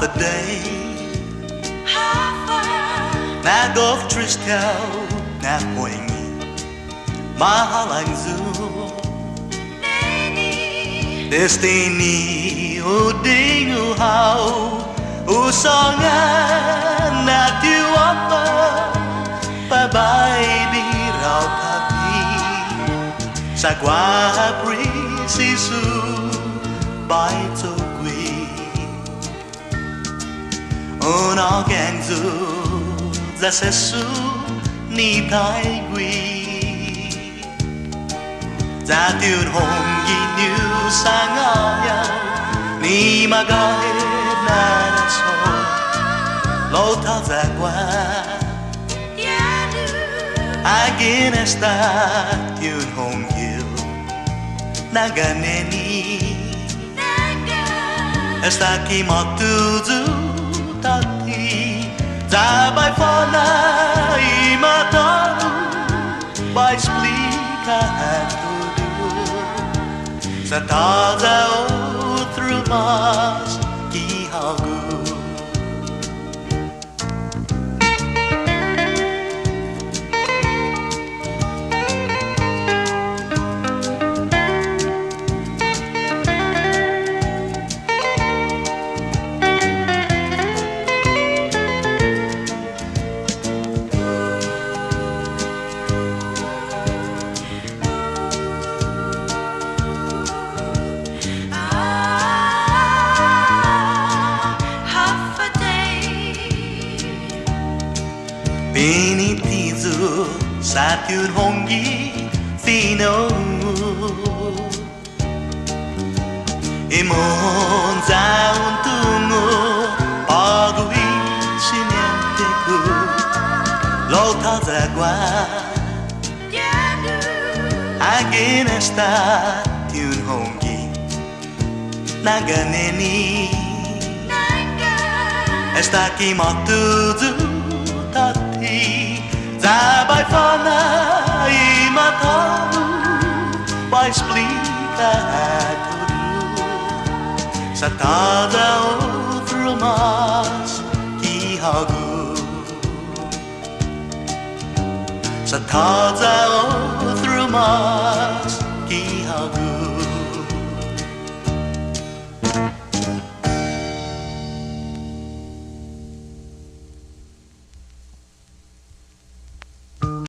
half a day na gov tristel na poingi mahal ang zoo destiny uding uhaw usangan na tiwapa pabay biraw tapi sa guaha prisisu bai tsukwi Un Hongge Yo za sesu ni tai gui za Un Hongge Yo sangaya ni magahe na so lo ta za gua again esta Un Hongge Yo naganeni esta ki matuzu tati zabay fana imataru by explica tudo sa taza outro mas que algo Pinitizo sa Un Hongge fino imon za un tungo pagui siniente ku lo taza gua again esta Un Hongge naganeni esta ki matuzu tati zabay fana imataru by explica tudo sa tada outro mas que algo sa tada outro mas que algo